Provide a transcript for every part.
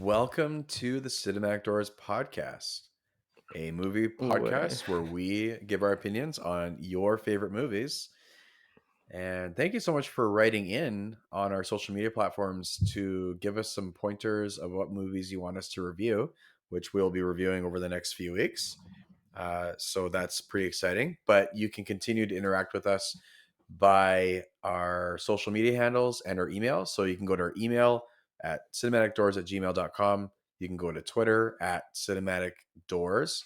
Welcome to the Cinematic Doors podcast, a movie Way. podcast where we give our opinions on your favorite movies. And thank you so much for writing in on our social media platforms to give us some pointers of what movies you want us to review, which we'll be reviewing over the next few weeks. So that's pretty exciting. But you can continue to interact with us by our social media handles and our email. So you can go to our email at cinematicdoors@gmail.com. You can go to Twitter at cinematicdoors.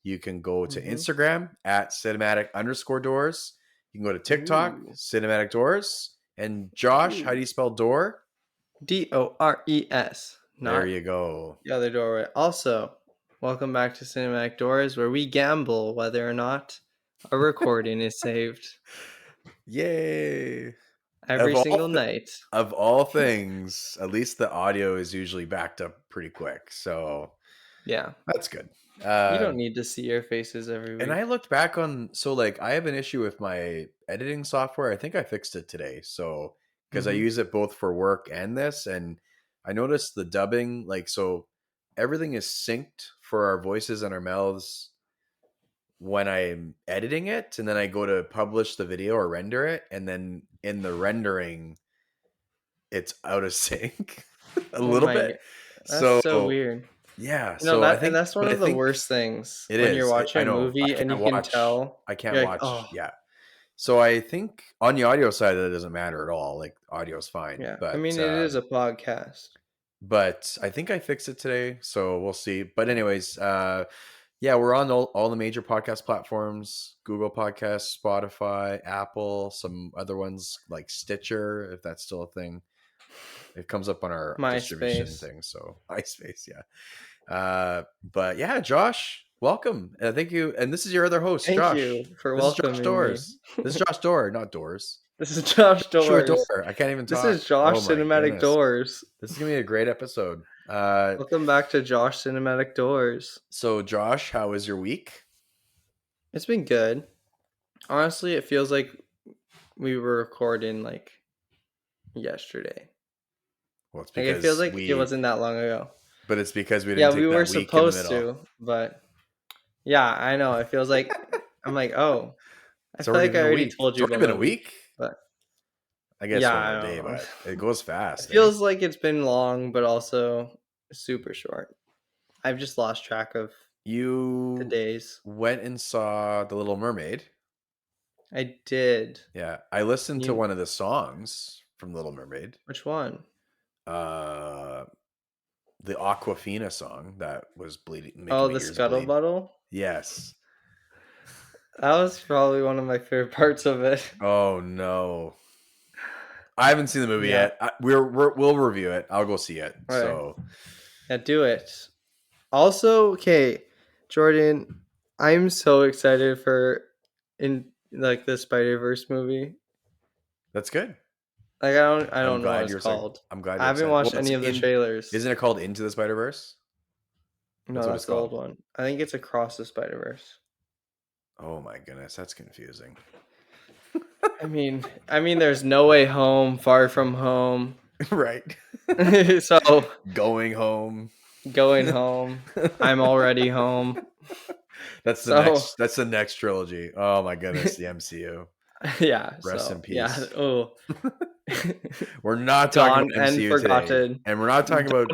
You can go to Instagram at cinematic_doors. You can go to TickTok, Cinematic Doors. And Josh, how do you spell door? Dores. There you go. The other doorway. Also, welcome back to Cinematic Doors, where we gamble whether or not a recording is saved. Yay. Every single night. Of all things, at least the audio is usually backed up pretty quick. So yeah, that's good. You don't need to see your faces every week. And I looked back on, I have an issue with my editing software. I think I fixed it today. So, because I use it both for work and this, and I noticed the dubbing, so everything is synced for our voices and our mouths when I'm editing it. And then I go to publish the video or render it. And then in the rendering, it's out of sync a little bit. That's so weird. Yeah, that's one of the worst things when you're watching a movie and you can tell. I can't watch. Oh. Yeah. So I think on the audio side, that doesn't matter at all. Audio is fine. Yeah, but I mean, it is a podcast. But I think I fixed it today, so we'll see. But anyways, we're on all the major podcast platforms: Google Podcasts, Spotify, Apple, some other ones like Stitcher, if that's still a thing. It comes up on our distribution thing. So MySpace, yeah. But yeah, Josh, welcome. Thank you. And this is your other host, Josh. Thank you for welcoming me. This is Josh Dore, not Doors. This is Josh Doors. Sure, Dore. I can't even talk. This is Josh Cinematic Doors. This is going to be a great episode. Welcome back to Josh Cinematic Doors. So, Josh, how was your week? It's been good. Honestly, it feels like we were recording yesterday. Well, it's because it feels like it wasn't that long ago. But it's because we didn't take we that were week supposed in the middle. to, but yeah, I know. It feels like I'm like, oh, I feel like I already told you. It's already been a week, but I guess one day, but it goes fast. It feels like it's been long, but also super short. I've just lost track of the days. Went and saw The Little Mermaid. I did. Yeah, I listened to one of the songs from Little Mermaid. Which one? The Aquafina song that was bleeding. Oh, the Scuttlebuttle? Yes. That was probably one of my favorite parts of it. Oh no. I haven't seen the movie yet. We'll review it. I'll go see it. Right. So yeah, do it. Also, okay, Jordan, I'm so excited for the Spider-Verse movie. That's good. I don't know what it's called. I'm glad. I haven't watched any of the trailers. Isn't it called Into the Spider-Verse? No, that's the old one. I think it's Across the Spider-Verse. Oh my goodness, that's confusing. I mean, there's No Way Home, Far From Home. Right. So Going Home. I'm Already Home. That's the next trilogy. Oh my goodness, the MCU. Yeah. Rest in peace. Yeah. Oh. We're not talking about MCU today. And we're not talking about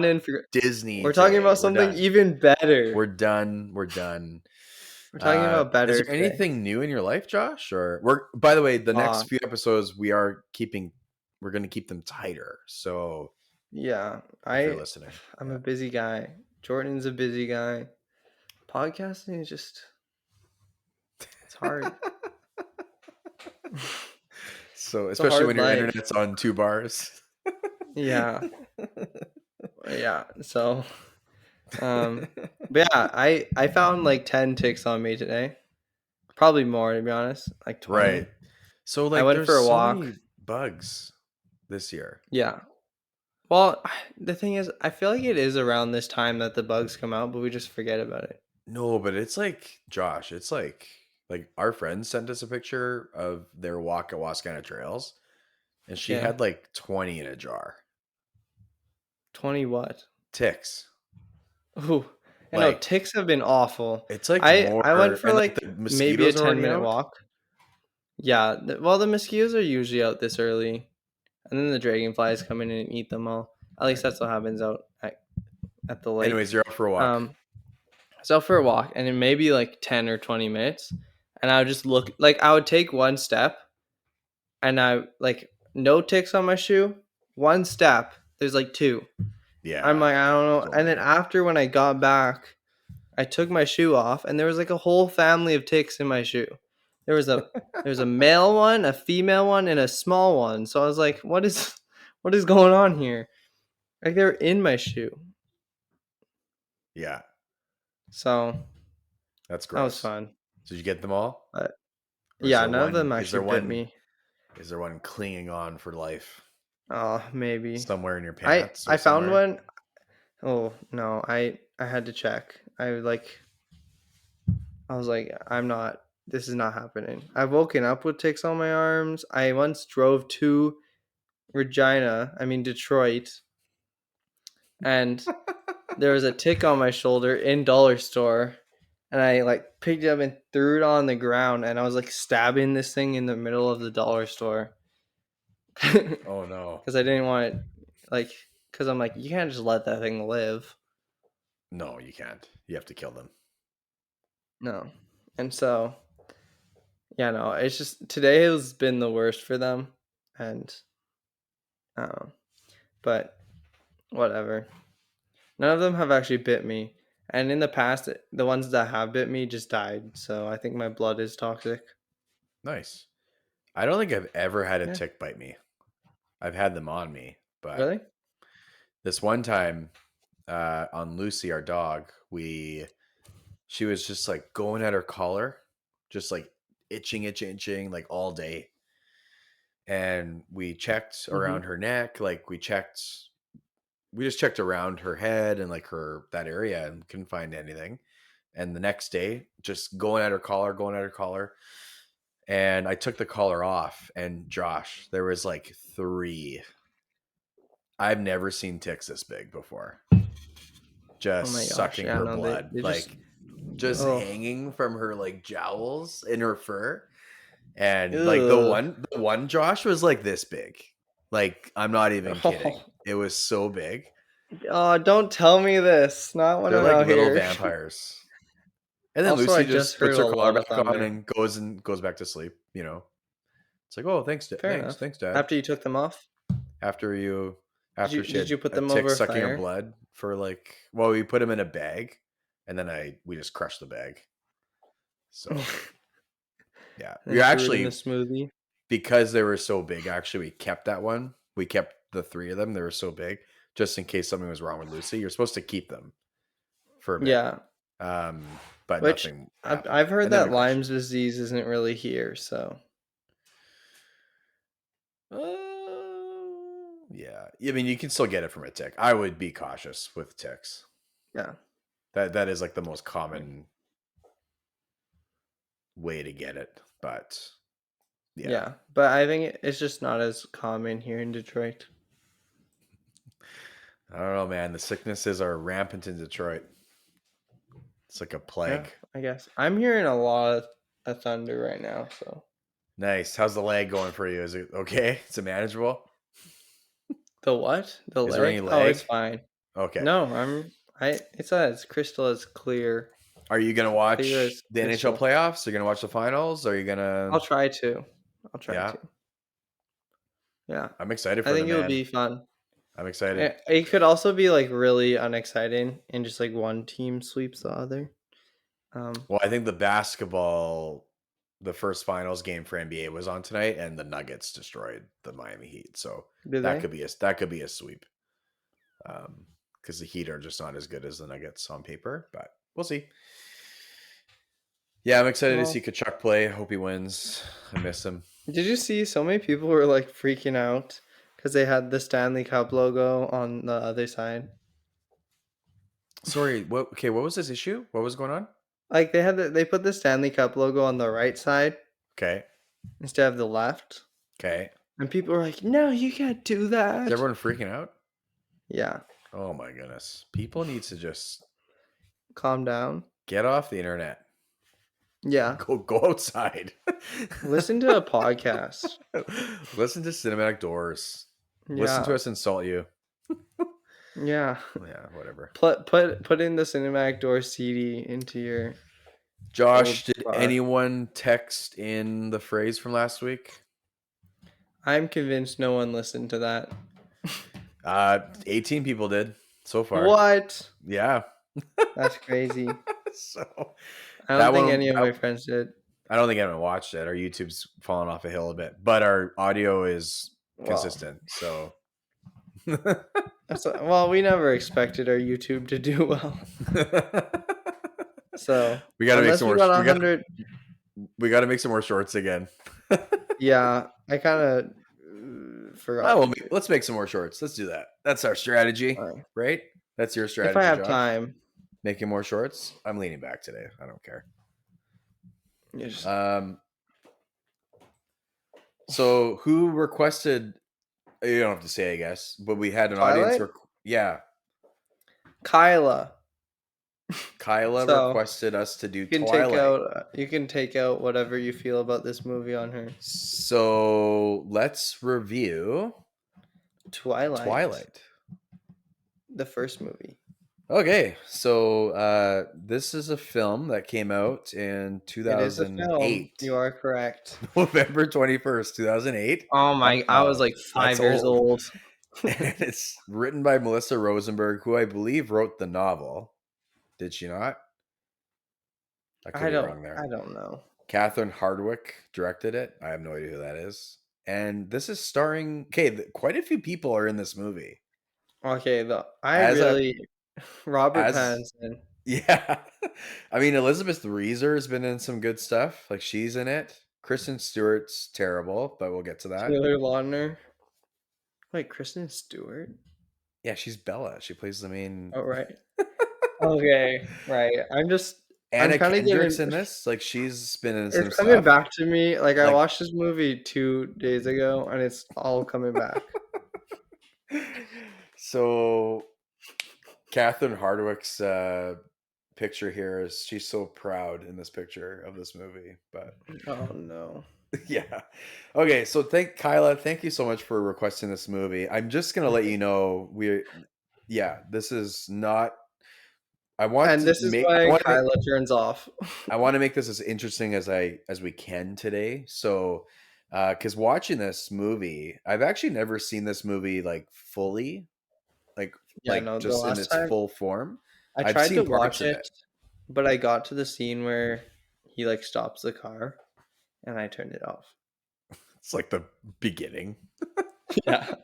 Disney. We're talking about something even better. We're done. We're talking about better. Is there anything new in your life, Josh? Or by the way, the next few episodes we're going to keep them tighter. So yeah, if you're listening. I'm a busy guy. Jordan's a busy guy. Podcasting is just, it's hard. So especially when your internet's on 2 bars. Yeah. Yeah. So but yeah, I found 10 ticks on me today. Probably more, to be honest. 20. Right. So I went for a walk. So many bugs this year. Yeah. Well, the thing is, I feel like it is around this time that the bugs come out, but we just forget about it. No, but it's Josh, it's like our friend sent us a picture of their walk at Wascana Trails, and she had 20 in a jar. 20 what? ticks. Ooh, I know Like ticks have been awful. it's like I went more, for and like like the maybe a mosquitoes are already 10-minute out. walk. Yeah, well, the mosquitoes are usually out this early, and then the dragonflies come in and eat them all. At least that's what happens out at the lake. Anyways, you're out for a walk. Um, so for a walk, and it may be like 10 or 20 minutes, and I would just look like I would take one step, and I like no ticks on my shoe. One step, there's like two. I'm Yeah, like, I don't know. And then totally. after when I got back, I took my shoe off, and there was like a whole family of ticks in my shoe. There was a male one, a female one, and a small one. So I was like, what is going on here? Like they're in my shoe. Yeah, So that's that was gross. fun. Did you get them all? But Or is yeah, there none of one? them Is there actually bit one? me. Is there one clinging on for life Oh, maybe. somewhere in your I pants or I found somewhere? one. Oh no, I had to check. I was like, I'm not. This is not happening. I've woken up with ticks on my arms. I once drove to Detroit, and there was a tick on my shoulder in dollar store, and I like picked it up and threw it on the ground, and I was like stabbing this thing in the middle of the dollar store because Oh no, I didn't want it, like, because I'm like, you can't just let that thing live. no, you can't. You have to kill them. No, and so yeah, no, it's just today has been the worst for them, and um, but whatever. None of them have actually bit me. And in the past, the ones that have bit me just died. So I think my blood is toxic. Nice. I don't think I've ever had a Yeah. tick bite me. I've had them on me, but Really? this one time on Lucy, our dog, she was just like going at her collar, just like itching like all day. And we checked Mm-hmm. around her neck, like we just checked around her head and like her that area and couldn't find anything. And the next day, just going at her collar. And I took the collar off, and Josh, there was like three. I've never seen ticks this big before. Oh my Just gosh. sucking Yeah, her no, blood, they just, like just oh, hanging from her like jowls in her fur. And like ugh. the one Josh was like this big. Like I'm not even kidding. Oh, It was so big. oh, don't tell me this. Not when They're I'm like out little here. vampires. And then Also, I Lucy just just puts heard her a collar lot of back on thunder. and goes back to sleep. You know, it's like, oh, Fair enough. thanks, Dad. After you took them off, After you, after she did had you put a them tick over a sucking her fire blood for like, well, we put him in a bag, and then we just crushed the bag. So yeah, we and threw it in the actually, smoothie? because they were so big, actually, we kept that one. We kept the three of them. They were so big, just in case something was wrong with Lucy. You're supposed to keep them for a bit, Yeah. um, but Which nothing happened. I've heard And then we that crushed Lyme's disease isn't really here. So it. Yeah. I mean, you can still get it from a tick. I would be cautious with ticks. yeah. That is like the most common way to get it. But yeah, Yeah, but I think it's just not as common here in Detroit. I don't know, man. The sicknesses are rampant in Detroit. It's like a Yeah, plague. I guess. I'm hearing a lot of thunder right now, so. Nice. How's the leg going for you? Is it okay? Is it manageable? The what? The Is there any leg? Oh, it's lag? fine. Okay. No, it's as crystal as clear. Are you gonna Clear watch as the NHL crystal. playoffs? Are you gonna watch the finals? Are you gonna? I'll try to. I'll try Yeah, to. Yeah. I'm excited I for them, think it would man. be fun. I'm excited. It could also be like really unexciting and just like one team sweeps the other. Well, I think the first finals game for NBA was on tonight, and the Nuggets destroyed the Miami Heat. So Do they? that could be a sweep. Because the Heat are just not as good as the Nuggets on paper, but we'll see. Yeah, I'm excited to see Well, Kachuk play. I hope he wins. I miss him. did you see so many people were like freaking out because they had the Stanley Cup logo on the other side? Sorry, what? Okay, what was this issue? What was going on? Like they put the Stanley Cup logo on the right side Okay, instead of the left, okay. and people were like, "No, you can't do Is that." everyone freaking out? Yeah, Oh my goodness. People need to just Calm down. get off the internet. Yeah. Go outside. Listen to a podcast. Listen to Cinematic Doors. Listen to Yeah. us insult you. Yeah. Yeah, whatever. Put in the Cinematic Door CD into your old Josh, did car. anyone text in the phrase from last week? I'm convinced no one listened to that. 18 people did so far. What? Yeah. That's crazy. So I don't that think one, any of my friends did. I don't think anyone watched it. Our YouTube's fallen off a hill a bit, but our audio is Well, consistent. So well, we never expected our YouTube to do well. So we got to make unless some we more. got 100, We got to make some more shorts again. yeah, I kind of Oh, forgot well, to do. let's make some more shorts. Let's do that. That's our strategy, Uh, right? That's your if I strategy, have Josh. time, Making more shorts. I'm leaning back today. I don't care. you just So who requested? You don't have to say, I guess, but we had an audience. Twilight, Yeah, Kyla. Kyla So requested us to do you can take Twilight. out you can take out whatever you feel about this movie on her. So let's review Twilight. The first movie. Okay, so this is a film that came out in It is a film. 2008, You are correct. November 21st, 2008. Oh my! I was like That's 5 years old. old. And it's written by Melissa Rosenberg, who I believe wrote the novel. Did she not? I could be wrong there. I don't know. Catherine Hardwicke directed it. I have no idea who that is. And this is starring. Okay, quite a few people are in this movie. Okay, As Robert as Pattinson. yeah, I mean Elizabeth Reeser has been in some good stuff. Like she's in it. Kristen Stewart's terrible, but we'll get to that. Taylor Lautner. Wait, Kristen Stewart? Yeah, she's Bella. She plays the main. Oh, right. Okay, right. I'm Anna kind of Kendrick's getting. in this. Like she's been in some It's coming stuff. back to me. Like I Like watched this movie 2 days ago, and it's all coming back. so, Catherine Hardwicke's picture here is she's so proud in this picture of this movie. But Oh no. yeah, okay. So Kyla. Thank you so much for requesting this movie. I'm just gonna let you know this is not. I want And to this is make. why Kyla turns off. I want to make this as interesting as we can today. So, because watching this movie, I've actually never seen this movie like fully, like Yeah, no, the just in last its time full form. I I've tried to seen parts watch of it, it. but I got to the scene where he like stops the car, and I turned it off. It's like the beginning. Yeah.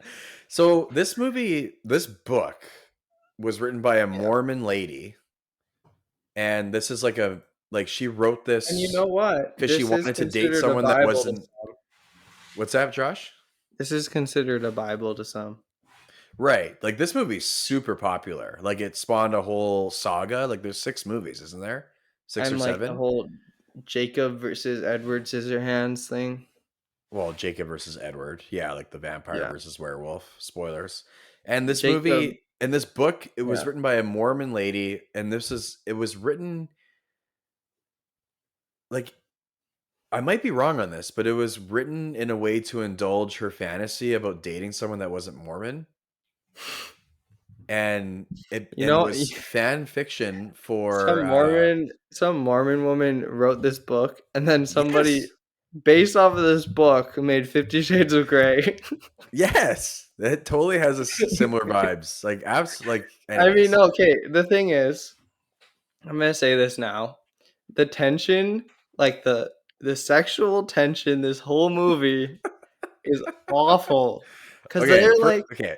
So this book was written by a Yeah. Mormon lady, and this is she wrote this And you know what? because she This is wanted to date considered a someone that Bible to wasn't. some. What's that, Josh? This is considered a Bible to some. Right. Like this movie's super popular. Like it spawned a whole saga. Like there's 6 movies, isn't there? 6 or And like the 7? whole Jacob versus Edward Scissorhands thing. Well, Jacob versus Edward. Yeah, like the vampire Yeah. versus werewolf. Spoilers. And this Jacob, movie and this book, it was yeah. written by a Mormon lady, and it was written like I might be wrong on this, but it was written in a way to indulge her fantasy about dating someone that wasn't Mormon. And it You know, was fan fiction for some Mormon woman wrote this book, and then somebody yes. based off of this book made 50 Shades of Grey. Yes, it totally has a similar vibes. Like I mean, anyways. okay, the thing is, I'm gonna say this now. The tension, like the sexual tension, this whole movie is awful. Because Okay, they're like, okay.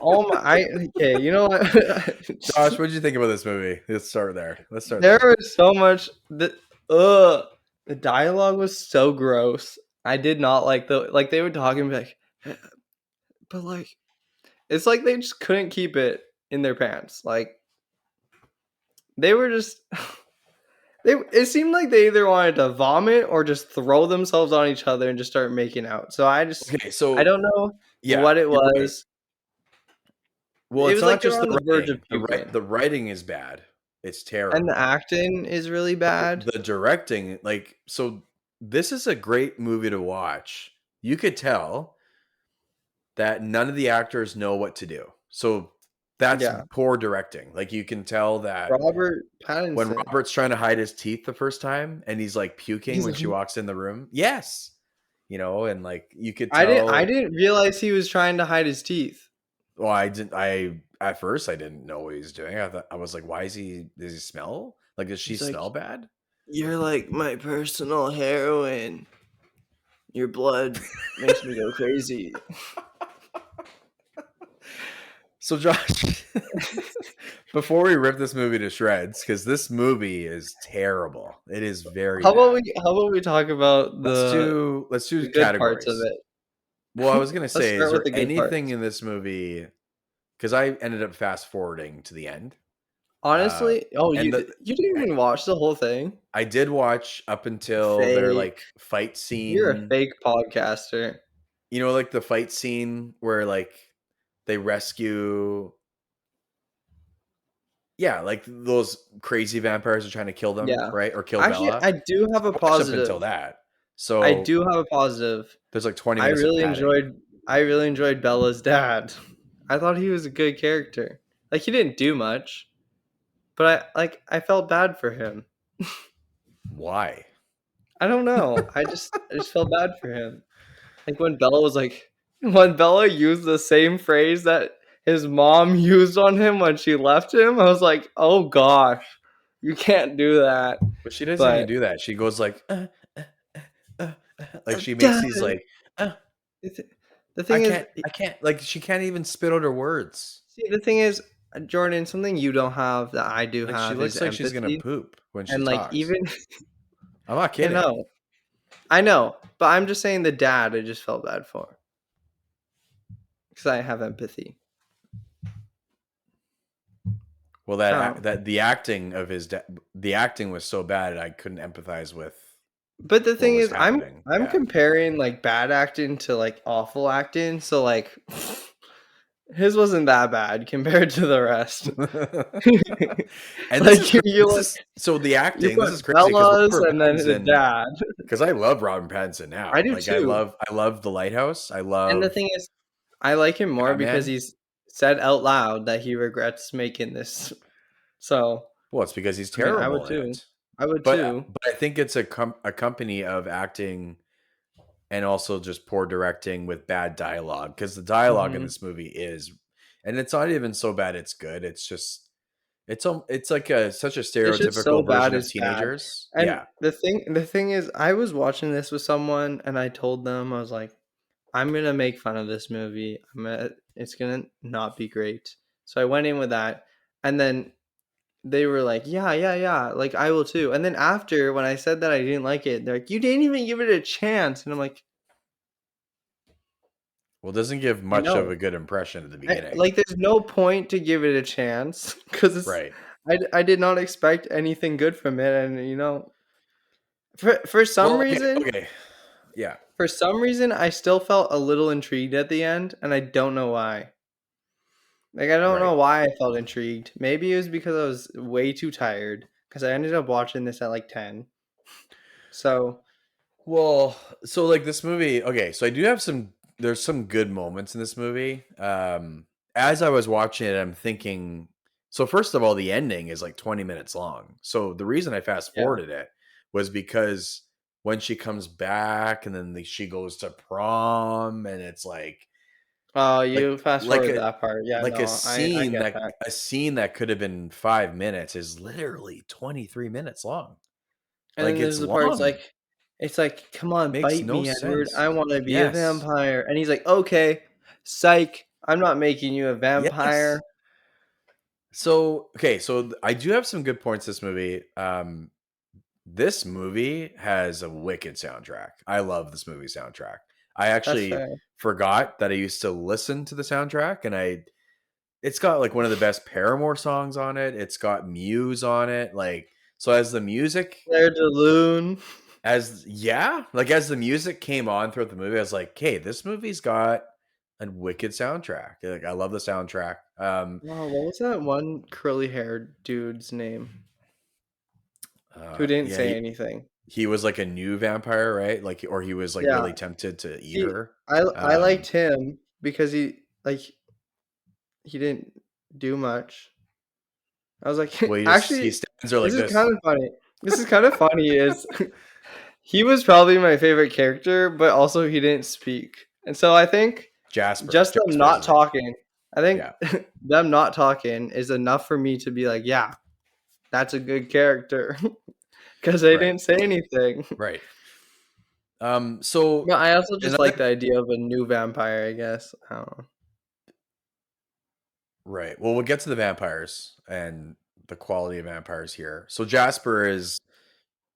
oh my, okay, you know what? Josh, what did you think about this movie? Let's start there. There was so much the dialogue was so gross. I did not like they would talk and be like, but like it's like they just couldn't keep it in their pants. Like they were just it seemed like they either wanted to vomit or just throw themselves on each other and just start making out. So Okay, I so don't know yeah, what it you're right. was. Well, it it's was not like they're just on the the verge of writing. puking, The writing is bad. It's and the terrible. acting is really But bad. the directing, like, so this is a great movie to watch. You could tell that none of the actors know what to do. So that's Yeah, poor directing. Like you can tell that Robert when Pattinson. Robert's trying to hide his teeth the first time and he's like puking He's when she walks in the room. Yes. And like you could I tell. didn't realize he was trying to hide his teeth. Well, I didn't. I at first I didn't know what he was doing. I was like, why is he? Does he smell? Like, does she He's like, smell bad? "You're like my personal heroine. Your blood makes me go crazy." So, Josh, before we rip this movie to shreds, because this movie is terrible. It is very bad. How about we talk about Let's do the good parts of categories. Well, I it? was gonna Let's say, is start with there the good anything parts. in this movie? Because I ended up fast forwarding to the end. Uh, Honestly, oh, and the you didn't even watch the whole thing? I did watch up until their Fake. like fight You're a scene. fake podcaster. Like the fight scene where like they rescue, yeah, like those crazy vampires are trying to kill them, Yeah. right? Or kill Actually, Bella. I do have a I watched up until positive. that. I So do have a positive. there's like 20 I minutes of really padding. enjoyed I really enjoyed Bella's dad. I thought he was a good character. Like he didn't do much, but I felt bad for him. Why? I don't know. I just felt bad for him. Like when Bella used the same phrase that his mom used on him when she left him, I was like, "Oh gosh, you can't do that." But she doesn't even But do that. She goes like, like she makes dad, these like, uh, the th- the thing is, I can't, like she can't even spit out her words. see, the thing is, Jordan, something you don't have that I do Like she have is looks like she's gonna empathy. poop when she And like talks. even I'm not I kidding. know, I know, but I'm just saying the dad I just felt bad for because I have empathy. Well, Oh, that the acting of the acting was so bad I couldn't empathize with but the what thing was is, happening. I'm Yeah. comparing like bad acting to like awful acting, so like his wasn't that bad compared to the rest. And this is Like crazy. you This like is so the you acting. This put is crazy because Bella's Robert and then his Pattinson. dad. Because I love Robert Pattinson I now. do Like too. I love The Lighthouse. I And the love thing is, I like him more because Batman. he's said out loud that he regrets making this. So, Well, it's because he's I mean, I would terrible in too. it. I would But too. I think it's a company of acting and also just poor directing with bad dialogue because the dialogue in Mhm. this movie is, and it's not even so bad it's good. It's just it's like such a It's just so stereotypical bad version of it's bad. teenagers. And Yeah. the thing is, I was watching this with someone and I told them, I was like, I'm gonna make fun of this movie. It's gonna not be great. So I went in with that. And then they were like, yeah, yeah, yeah. Like I will too. And then after when I said that I didn't like it, they're like, you didn't even give it a chance. And I'm like, Well, it doesn't give I much of know. a good impression at the beginning. Like there's no point to give it a chance because Right. I did not expect anything good from it. And for some Well, okay, reason, okay. Yeah. I still felt a little intrigued at the end, and I don't know why. Like, I don't Right. know why I felt intrigued. Maybe it was because I was way too tired, because I ended up watching this at like 10. So, Well, so like this movie, okay, so I do have there's some good moments in this movie. As I was watching it, I'm thinking, so first of all, the ending is like 20 minutes long. So the reason I fast yeah. forwarded it was because when she comes back and then she goes to prom and it's Oh, like you fast like forward a that part. Yeah, no, I get that. a scene that could have been 5 minutes is literally 23 minutes long. And Like then there's it's the part long. it's like, come on, Makes bite no me, Edward. sense. I want to be a Yes. vampire. And he's like, okay, psych. I'm not making you a Yes. vampire. So, okay, so I do have some good points this movie. This movie has a wicked soundtrack. I love this movie soundtrack. I That's actually fair. forgot that I used to listen to the soundtrack and it's got like one of the best Paramore songs on it. It's got Muse on it. Like so as the music Claire de Lune. as yeah, like as the music came on throughout the movie, I was like, "Okay, this movie's got and wicked soundtrack. Like I love the soundtrack. Wow, what was that one curly haired dude's name who didn't Yeah, say anything? he was like a new vampire, right? Like, or he was like Yeah, really tempted to eat he her. I liked him because he didn't do much. I was like, Well, he actually, stands there this like is this. kind of funny. This is kind of funny is he was probably my favorite character, but also he didn't speak. And so I think Jasper. just them Jasper's not his name. talking, I think Yeah, them not talking is enough for me to be like, yeah, that's a good character because they right, didn't say anything. right. So But I also just like another the idea of a new vampire, I guess. I don't know. right. Well, we'll get to the vampires and the quality of vampires here. So Jasper is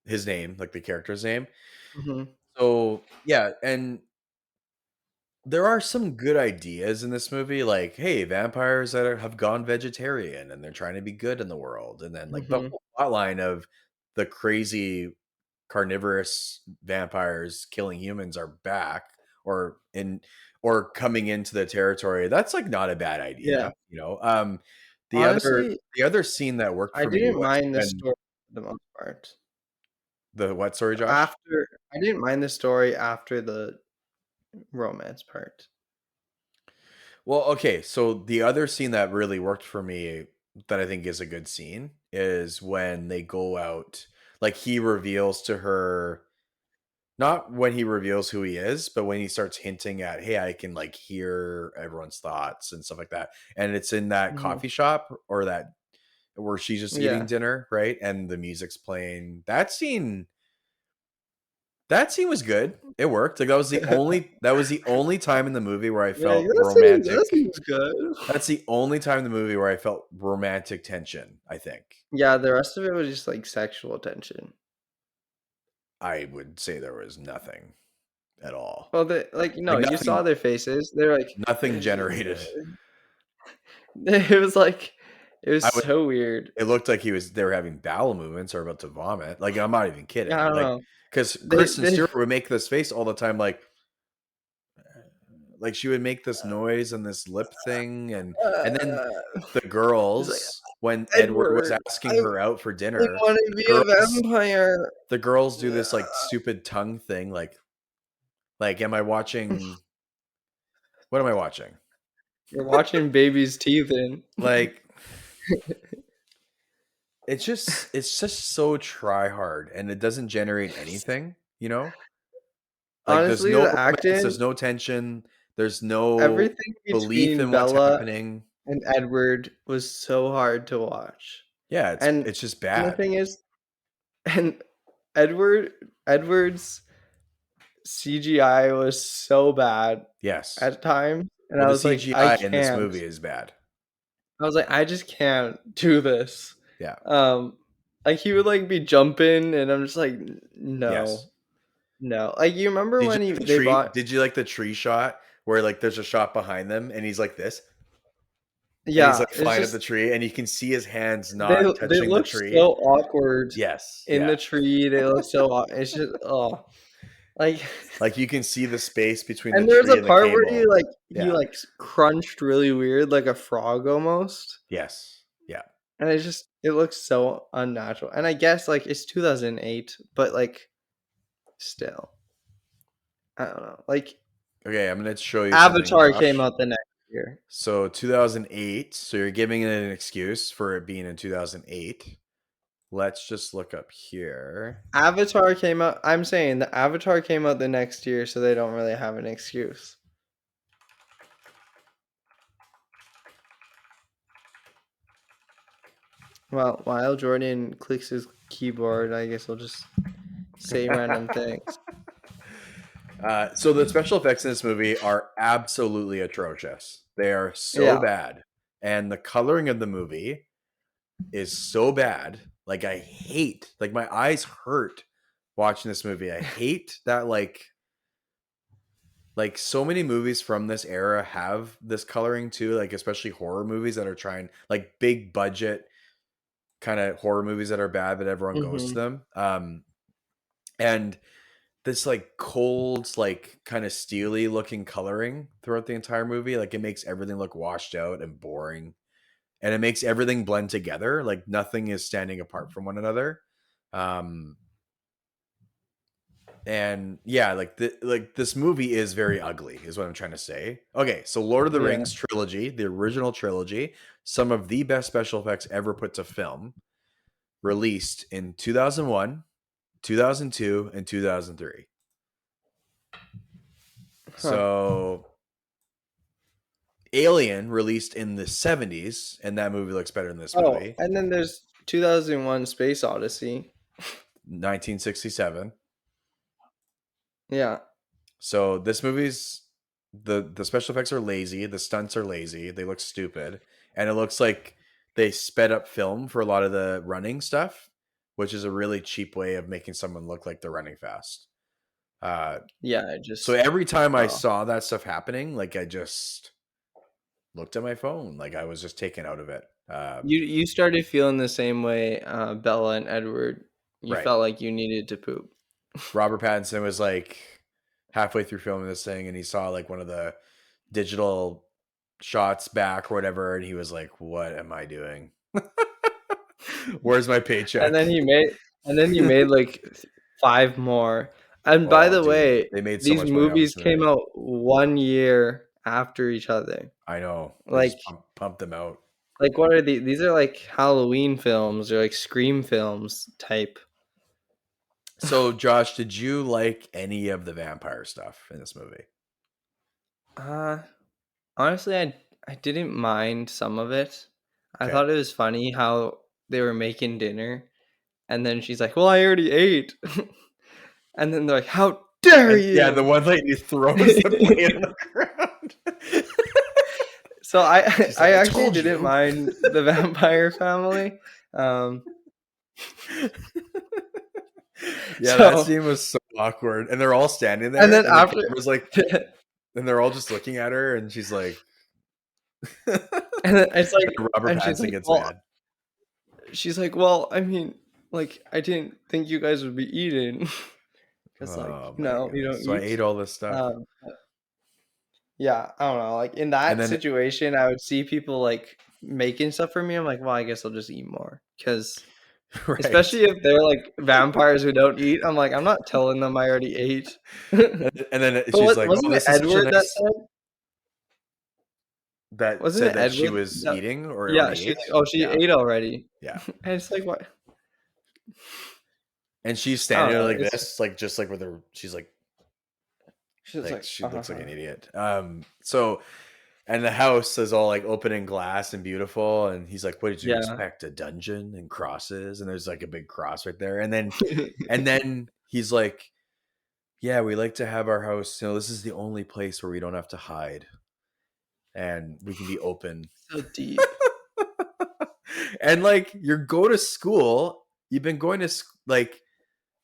his name, like the character's name. Mhm. So yeah, and there are some good ideas in this movie, like, hey, vampires that have gone vegetarian and they're trying to be good in the world. And then like the Mhm. whole plotline of the crazy carnivorous vampires killing humans are back or in or coming into the territory. That's like not a bad Yeah. idea, you know. Honestly, The other scene that worked I for me didn't was mind the when story for the most part. the what, sorry, Josh? After I didn't mind the story after the romance part. Well, okay, so the other scene that really worked for me that I think is a good scene is when they go out, like he reveals to her, not when he reveals who he is, but when he starts hinting at, hey, I can like hear everyone's thoughts and stuff like that. And it's in that Mhm. coffee shop or that where she's just eating Yeah. dinner, right? And the music's playing. That scene was good. It worked. Like that was the only time in the movie where I Yeah, felt that romantic. seems good. That's the only time in the movie where I felt romantic tension, I think. Yeah, the rest of it was just, like, sexual tension. I would say there was nothing at all. Well, they like, no, Like you saw their faces. They're like, nothing generated. it was like it was I would so weird. It looked like they were having bowel movements or about to vomit. Like I'm not even Yeah, I kidding. don't Like know. because Kristen They Stewart would make this face all the time, like she would make this noise and this lip thing, and then uh, the it's like, girls, when Edward was "Edward, asking her out for I dinner, wanna the be a girls vampire." the girls do this like stupid tongue thing, like am I watching what am I watching? You're watching babies teething. Like it's just so try hard and it doesn't generate anything, you know? Like there's Honestly, no the romance, acting, there's no tension, there's no everything belief between in what's Bella happening. and Edward was so hard to watch. Yeah, And it's just and the bad. thing is and Edward's CGI was so bad Yes. at times, and Well, I the was like, "I CGI in this can't." movie is bad. I was like, "I just can't do this." Yeah. Um, like, he would, like, be jumping, and I'm just like, Yes. no, no." Like, you remember Did you when he like the they tree? bought Did you like the tree shot where like there's a shot behind them and he's like this and he's Yeah, like it's flying up the just tree and you can see his hands they not they touching the look tree? so awkward Yes. in Yeah. the tree, they look so aw it's just oh, like Like you can see the space between the and there was a tree and the part where cable. he, Yeah. like, crunched really weird like a frog almost, Yes. Yeah. and it looks so unnatural, and I guess, like, it's 2008, but, like, still, I don't know, like, Okay, I'm gonna show you something, Avatar came Josh. out the next year. So 2008. So you're giving it an excuse for it being in 2008. Let's just look up here. Avatar came out I'm saying the Avatar came out the next year, so they don't really have an excuse. Well, while Jordan clicks his keyboard, I guess I'll just say random things. So the special effects in this movie are absolutely atrocious. They are so Yeah. bad, and the coloring of the movie is so bad. Like I hate, like my eyes hurt watching this movie. I hate that like so many movies from this era have this coloring too, like especially horror movies that are trying like big budget kind of horror movies that are bad but everyone goes to Mhm. them. And this like cold, like kind of steely looking coloring throughout the entire movie. Like it makes everything look washed out and boring, and it makes everything blend together. Like nothing is standing apart from one another. Um, and yeah, like this movie is very ugly, is what I'm trying to say. Okay, so Lord of the Yeah. Rings trilogy, the original trilogy, some of the best special effects ever put to film, released in 2001, 2002, and 2003. Huh. So Alien released in the 70s, and that movie looks better than this Oh, movie. and then there's 2001 Space Odyssey. 1967. Yeah. So this movie's the special effects are lazy, the stunts are lazy, they look stupid, and it looks like they sped up film for a lot of the running stuff, which is a really cheap way of making someone look like they're running fast. Uh, Yeah, I so just every time I oh. saw that stuff happening, like I just looked at my phone, like I was just taken out of it. You started feeling the same way, Bella and Edward. You Right. felt like you needed to poop. Robert Pattinson was like halfway through filming this thing, and he saw like one of the digital shots back or whatever, and he was like, "What am I doing? Where's my And paycheck?" then he made like 5 more. And by Oh, the dude, way, they made so these much money off movies this came movie. out 1 year after each other. I know they Like just pumped them out. what are these are like Halloween films or like Scream films type. So, Josh, did you like any of the vampire stuff in this movie? Uh, Honestly, I didn't mind some of it. I Okay. thought it was funny how they were making dinner, and then she's like, "Well, I already ate." And then they're like, "How dare And yeah, the you?" one lady throws the plate on the ground. So I She's I like, "I actually told didn't you." mind the vampire family. Um, Yeah, that so scene was so awkward, and they're all standing and there, then and the after camera's like, and they're all just looking at her, and she's like, and and then it's like Robert and she's Pattinson like, gets "Well," mad. I mean, like, I didn't think you guys would be eating. It's like, Oh my "No, you don't goodness! So I eat." ate all this stuff, Um, yeah, I don't know, like, in and that then situation, I would see people, like, making stuff for me, I'm like, "Well, I guess I'll just eat more." Because right, especially if they're, like, vampires who don't eat, I'm like, "I'm not telling them I already ate." and then But she's like, "Oh, wasn't it this is such a Edward that nice." said That wasn't said it that she Edward was that eating or yeah, already she's ate. like, "Oh, she Yeah, ate already." yeah, And it's like, "What?" and she's I don't standing there know, like it's this, like just like with her. She's she's like like, she looks like "Uh-huh." an idiot. So and the house is all like open and glass and beautiful. And he's like, "What did you Yeah. expect? A dungeon and crosses?" And there's like a big cross right there. And then he's like, "Yeah, we like to have our house. This is the only place where we don't have to hide and we can be open." So deep. And like, you go to school. You've been going to like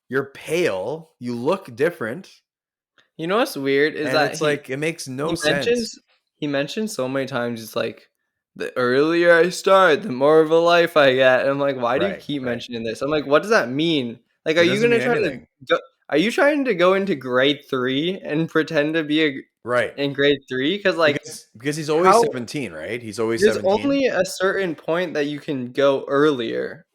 you're pale. You look different, You know what's weird is and that it's like it makes no he sense. mentions he mentions so many times it's like the earlier I start, the more of a life I get. And I'm like, why do you Right, keep right. mentioning this? I'm like, what does that mean? Like, It doesn't mean anything. are you trying to go into grade 3 and pretend to be Right. in grade 3? Because like Because he's always how 17, right? He's always there's 17. only a certain point that you can go earlier.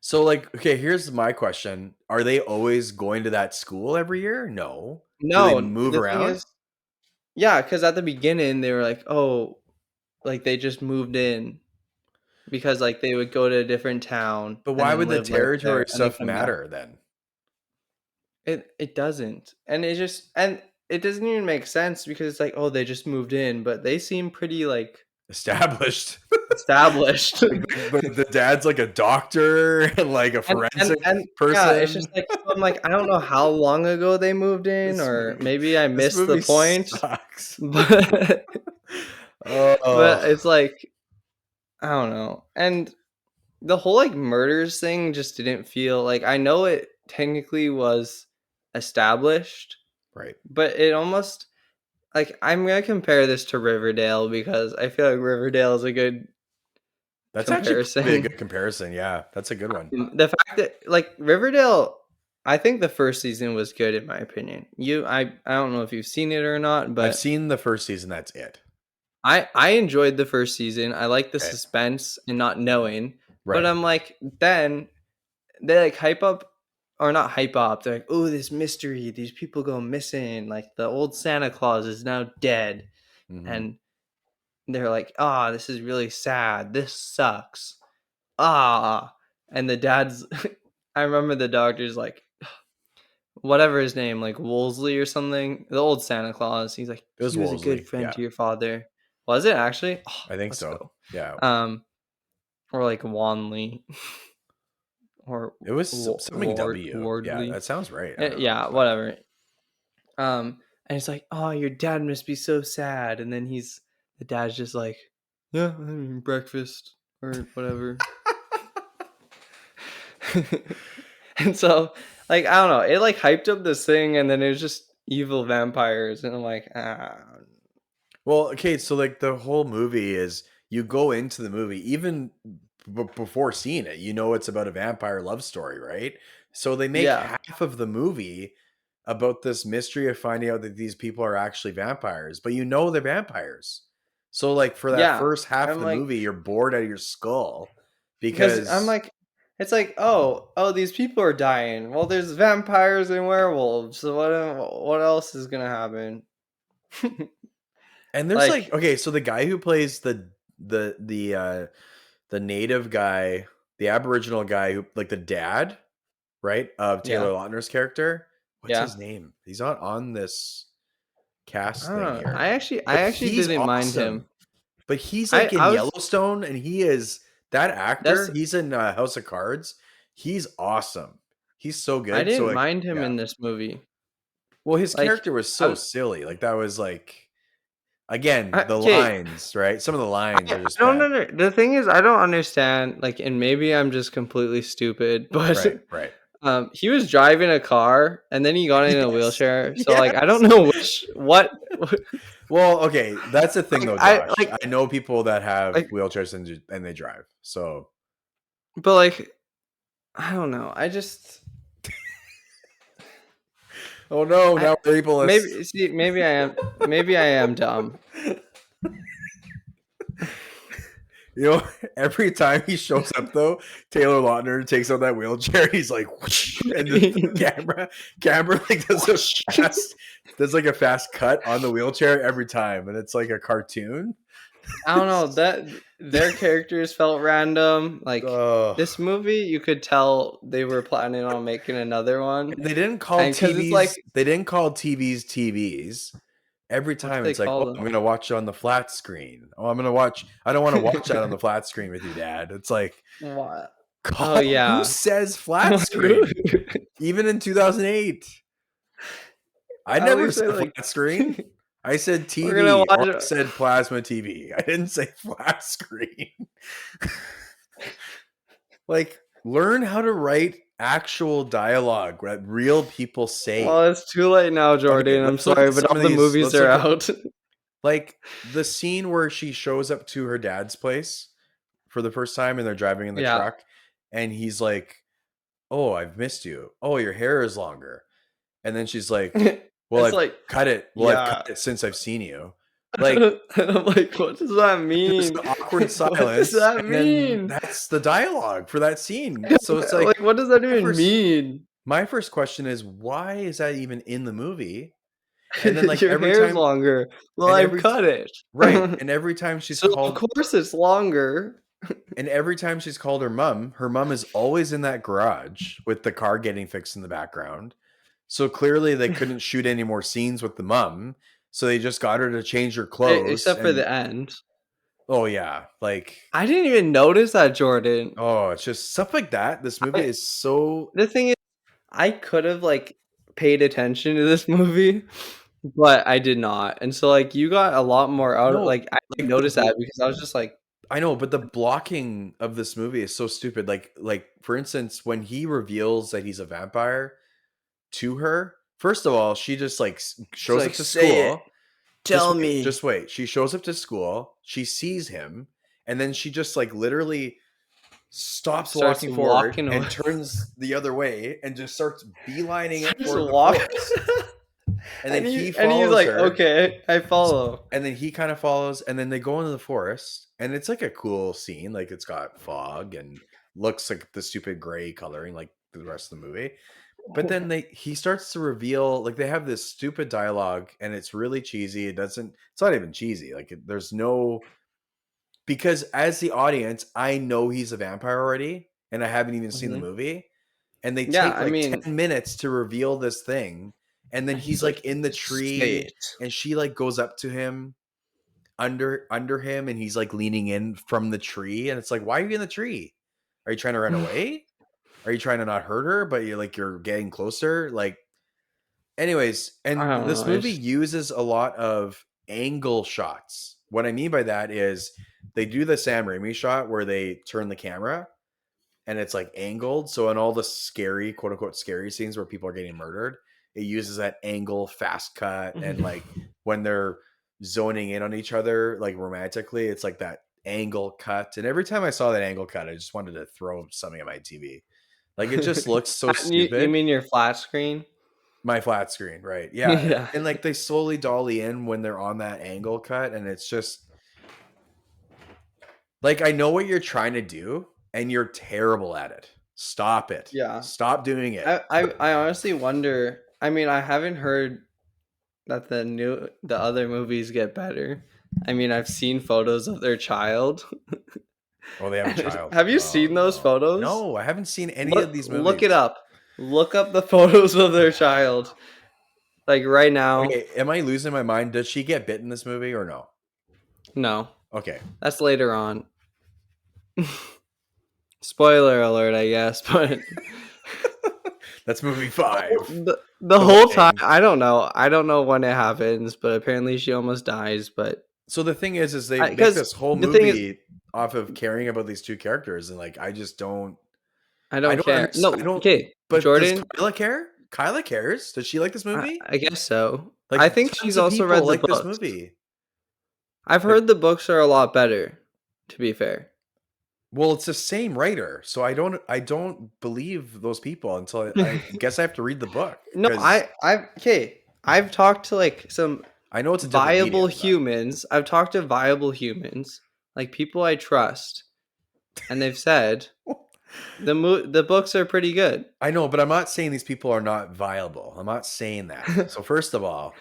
So like, okay, here's my question. Are they always going to that school every year? No. Do they No, move the thing around? is, yeah, because at the beginning they were like, oh, like they just moved in because like they would go to a different town But and why then would the live there territory and then stuff come back. matter then? It doesn't. And it doesn't even make sense because it's like, "Oh, they just moved in," but they seem pretty, like, Established. established. Like the dad's like a doctor and like a forensic And yeah, it's person. just like so I'm like, I don't know how long ago they moved in This or movie, maybe I this missed the movie point, sucks. but Oh, but it's like, I don't know. And the whole, like, murders thing just didn't feel like I know it technically was established, right. but it almost like, I'm gonna compare this to Riverdale because I feel like Riverdale is a good That's actually probably a comparison. good comparison. Yeah, that's a good one. The fact that, like, Riverdale, I think the first season was good in my opinion. I don't know if you've seen it or not, I've but seen the first season. That's it. I enjoyed the first season. I like the Okay. suspense and not knowing. But Right. I'm like, then they like hype up or not hype up. They're like, oh, this mystery. These people go missing. Like the old Santa Claus is now dead, Hmm. and they're like, ah, this is really sad. This sucks. Ah, and the dad's. I remember the doctor's like, whatever his name, like Wolseley or something, the old Santa Claus. He's like, It was he was a good Wolseley. friend Yeah, to your father. Was it actually? Oh, I think let's so. go. Yeah, Um, or like Wanley or it was something W. Yeah, Wardley. that sounds right. I don't know. Yeah, But whatever. And it's like, oh, your dad must be so sad. And then the dad's just like, yeah, I mean breakfast or whatever. And so, like, I don't know, it like hyped up this thing, and then it was just evil vampires, and I'm like, ah, well, okay, so like the whole movie is you go into the movie even before seeing it, you know it's about a vampire love story, right? So they make yeah, half of the movie about this mystery of finding out that these people are actually vampires, but you know they're vampires. So like for that yeah. first half of I'm the like, movie, you're bored out of your skull because I'm because like, it's like, oh, these people are dying. Well, there's vampires and werewolves. So what else is gonna happen? and there's like Like, okay, so the guy who plays the native guy, the Aboriginal guy who like the dad, right, of yeah, Taylor Lautner's character. What's yeah. his name? He's not on this I cast don't thing know. here, I but actually he's didn't mind awesome. him. But he's like in I was Yellowstone, and he is that that's actor. He's in House of Cards. He's awesome. He's so I good. So didn't like, mind him yeah. in this movie. Well, his Like, character was I so was silly. Like that was like again the okay. lines, right? Some of the lines are I just don't bad. under the thing is I don't understand, like, and maybe I'm just completely stupid, but, Right, right. he was driving a car, and then he got in a Yes, wheelchair, so, like, I don't yes. know what Well, okay, that's the thing like, though, Josh. like I know people that have like wheelchairs and they drive. So, but, like, I don't know, I just oh no, I now we're ableist. maybe see, maybe I am dumb. You know, every time he shows up though, Taylor Lautner takes out that wheelchair. He's like, whoosh, and the camera like does like a fast cut on the wheelchair every time, and it's like a cartoon. I don't know, that their characters felt random, like, Oh, this movie, you could tell they were planning on making another one, and they didn't call and because it's like TVs. Every what do time they it's like, call oh, them? I'm gonna watch it on the flat screen. Oh, I'm gonna watch. I don't want to watch that on the flat screen with you, Dad. It's like, What? Oh, call who yeah. says flat screen? Even in 2008, I At never least I, said like flat screen. I said we're gonna TV watch or I it. said plasma TV. I didn't say flat screen. Like, learn how to write actual dialogue that real people say. Well, it's too late now, Okay, Jordan, I'm let's look sorry, at but some all of the these. movies Let's are look at out. like the scene where she shows up to her dad's place for the first time and they're driving in the Yeah. truck and he's like, "Oh, I've missed you. Oh, your hair is longer." And then she's like, "Well, It's I've like, cut it. Well, I've cut yeah. it since I've seen you." Like And I'm like, "What does that there's mean? an awkward What does silence that and then mean?" that's the dialogue for that scene. So it's like Like, what does that my even first mean? my first question is why is that even in the movie? And then like Your hair's longer. Well, and I've every cut it. right, and every time she's So, of called course, it's longer. And every time she's called her mom is always in that garage with the car getting fixed in the background. So clearly they couldn't shoot any more scenes with the mom. So they just got her to change her clothes Except for and the end. oh yeah, like I didn't even notice that, Jordan. oh, it's just stuff like that. This movie I is so The thing is, I could have, like, paid attention to this movie, but I did not, and so, like, you got a lot more out of no, like, I didn't like the notice that because I was just like, I know, but the blocking of this movie is so stupid. Like for instance, when he reveals that he's a vampire to her, first of all, she just like it's shows up like, to "Say it. school. Tell Just me." wait. She shows up to school, she sees him, and then she just like literally stops Starts walking forward walking away. and turns the other way and just starts beelining it Starts for the walking. forest. And then he And he's follows like, her. okay, I follow. And then he kind of follows, and then they go into the forest, and it's like a cool scene. Like it's got fog and looks like the stupid gray coloring, like the rest of the movie. But then he starts to reveal, like they have this stupid dialogue, and it's really cheesy. It's not even cheesy. Like there's no, because as the audience, I know he's a vampire already, and I haven't even seen the Mhm. movie. And they Yeah, take I like mean, 10 minutes to reveal this thing, and then he's he's like like, in the say tree, it. and she like goes up to him under him, and he's like leaning in from the tree, and it's like, why are you in the tree? Are you trying to run away? Are you trying to not hurt her, but you're getting closer? Like, anyways, I and don't know. this movie It's uses a lot of angle shots. What I mean by that is they do the Sam Raimi shot where they turn the camera and it's like angled. So in all the scary, quote unquote, scary scenes where people are getting murdered, it uses that angle fast cut. And like when they're zoning in on each other, like romantically, it's like that angle cut. And every time I saw that angle cut, I just wanted to throw something at my TV. Like it just looks so you stupid. mean your flat screen? My flat screen, right? Yeah. Yeah. And like they slowly dolly in when they're on that angle cut. And it's just like, I know what you're trying to do and you're terrible at it. Stop it. Yeah. Stop doing it. I honestly wonder. I mean, I haven't heard that the other movies get better. I mean, I've seen photos of their child. Oh, they have a child. Have you Oh seen those no. photos? No, I haven't seen any of these Look it movies. up. Look up the photos of their child. Like right now. Okay, am I losing my mind? Does she get bit in this movie or no? No, Okay. that's later on. Spoiler alert, I guess, but That's movie 5. the The whole whole time thing. I don't know. I don't know when it happens, but apparently she almost dies, but So the thing is they make because this whole the thing is movie off of caring about these two characters, and like I just don't I I don't don't care. understand. I No, don't. okay, But does Jordan, Kyla care? Kyla cares. Does she like this movie? I guess so. I Like think she's tons of also people read the like this books. movie. I've Like, heard the books are a lot better, to be fair. well, it's the same writer, so I don't believe those people until I guess I have to read the book No, because I've talked to like some I know it's a different viable medium. But humans. I've talked to viable humans, like people I trust, and they've said the books are pretty good. I know, but I'm not saying these people are not viable. I'm not saying that. So first of all,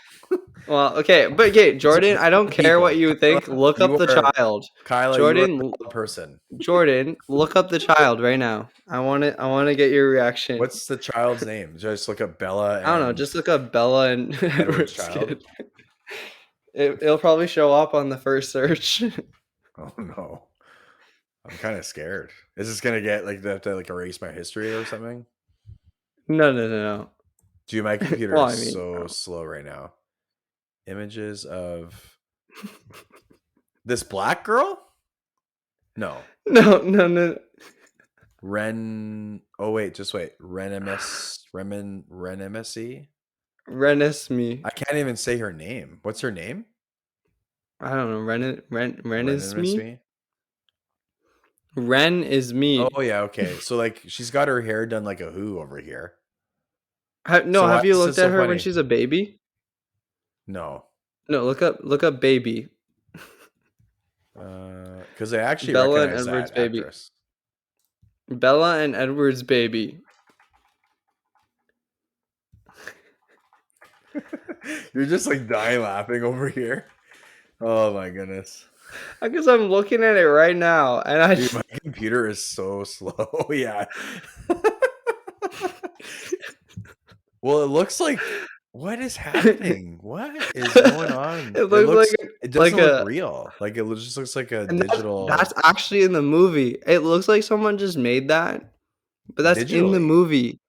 Well, okay, but okay, these are Jordan, I don't valid care what people. you think. Kyla, Look up the child. You are a Jordan, valid person. Jordan, look up the child right now. I want to get your reaction. What's the child's name? Just look up Bella I don't know, and just look up Bella and Edward's Edward's child. kid. It'll probably show up on the first search. Oh no. I'm kind of scared. Is this gonna get like, do I have to like erase my history or something? No, no, no, Dude, my no. computer Well, is I mean, so slow right now. Images of this black girl? No. no. Ren. Oh wait, just wait. Renemesi. Renis me. I can't even say her name. What's her name? I don't know. Ren is me. Renemesi. Ren is me. Oh yeah, okay. So like she's got her hair done like a who over here. No, So why have you is looked this at so her when funny? she's a baby? No. No, look up baby. Because I actually Bella and recognize Edward's that baby. actress. Bella and Edward's baby. You're just like dying laughing over here. Oh my goodness. I guess I'm looking at it right now, and I Dude, my computer is so slow. Yeah. Well, it looks like, what is happening? What is going on? it looks It like doesn't look a real. Like it just looks like a and digital that's actually in the movie. It looks like someone just made that, but that's in the digitally. movie.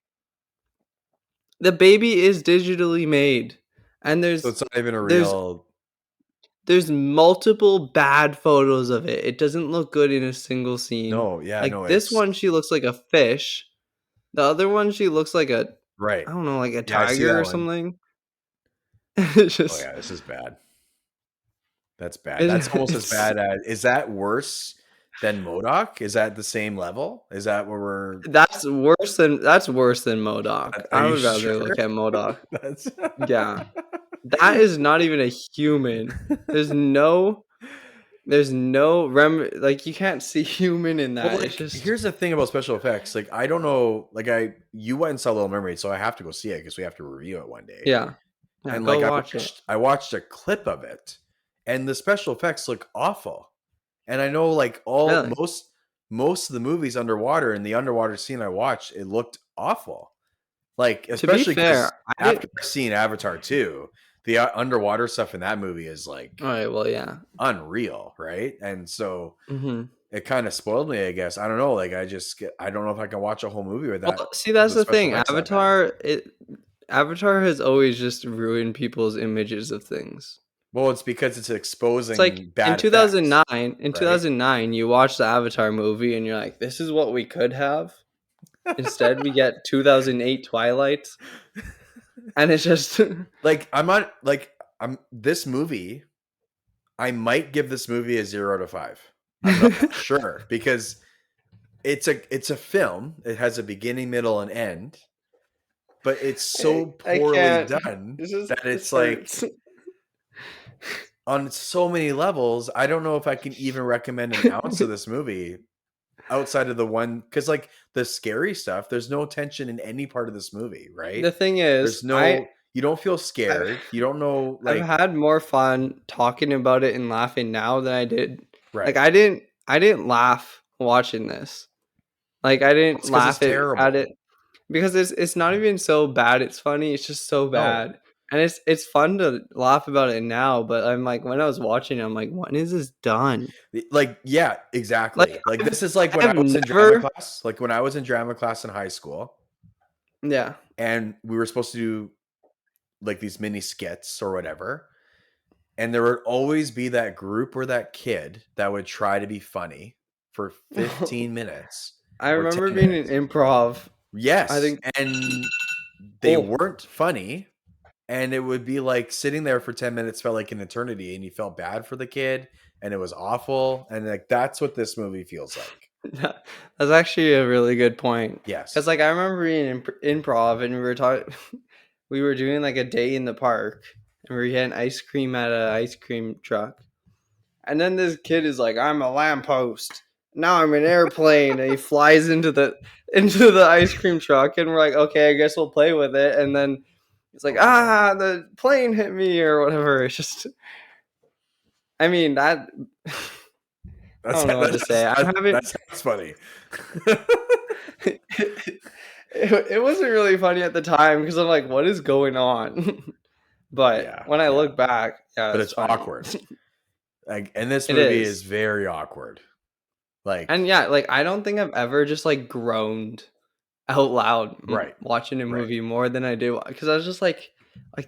The baby is digitally made, and So it's not even a there's real. there's multiple bad photos of it. It doesn't look good in a single scene. No, yeah, Like no, this it's one, she looks like a fish. The other one, she looks like right. I don't know, like a Yeah, I see tiger that or one. something. It's Oh just yeah, this is bad. That's bad. That's almost as it's bad as, is that worse than MODOK? Is that the same level? Is that where we're That's worse than MODOK. are I you would sure? rather look at MODOK. That's Yeah. That is not even a human. There's no like you can't see human in Well, that. It's like, just here's the thing about special effects. Like, I don't know. Like, you went and saw Little Mermaid, so I have to go see it because we have to review it one day. yeah. Yeah, And go like, watch it. I watched a clip of it, and the special effects look awful. And I know, like, Really. most of the movies underwater, and the underwater scene I watched, it looked awful. Like, To be especially fair, because I after didn't seeing Avatar 2, the underwater stuff in that movie is like Alright, well, yeah. unreal, right? And so Mhm. it kind of spoiled me, I guess. I don't know. Like, I don't know if I can watch a whole movie with that, Well, see, that's the the special thing. effects that bad. Avatar has always just ruined people's images of things. Well, it's because it's It's like exposing bad effects, in right? 2009, you watch the Avatar movie and you're like, "This is what we could have." Instead, we get 2008 Twilight, and it's just Like, I'm not like I'm this movie. I might give this movie a 0 to 5. I'm not sure because it's a film. It has a beginning, middle, and end, but it's so I poorly can't. done that This it's like hurts. on so many levels. I don't know if I can even recommend an ounce of this movie outside of the one because like the scary stuff. There's no tension in any part of this movie, right? The thing is, There's no. You don't feel scared. You don't know I've like had more fun talking about it and laughing now than I did. Like right. I didn't laugh watching this. Like I Well, didn't it's because it's laugh at terrible. it because it's not even so bad. It's funny. It's just so No, bad. And it's fun to laugh about it now, but I'm like when I was watching it, I'm like, when is this done? like yeah, Like exactly. Like this is like I when I have was in drama never class. Like when I was in drama class in high school, yeah. and we were supposed to do like these mini skits or whatever. And there would always be that group or that kid that would try to be funny for 15 minutes I or remember 10 being in minutes. improv. I Yes. think And they oh weren't funny. And it would be like sitting there for 10 minutes felt like an eternity. And you felt bad for the kid. And it was awful. And like that's what this movie feels like. That's actually a really good point. Cause Yes. like I remember being in improv and we were talking, we were doing like a day in the park and we were getting ice cream at a ice cream truck. And then this kid is like, "I'm a lamppost. Now I'm an airplane." And he flies into the ice cream truck, and we're like, "Okay, I guess we'll play with it." And then he's like, Oh no. "Ah, the plane hit me," or whatever. It's just, I mean, that I That's don't know what to say. I'm having that sounds funny. it wasn't really funny at the time because I'm like, what is going on? But Yeah, when I yeah. look back, yeah, But it's it's funny. awkward. Like, and this It movie is is. very awkward. Like, And yeah, like I don't think I've ever just like groaned out loud right, watching a right. movie more than I do because I was just like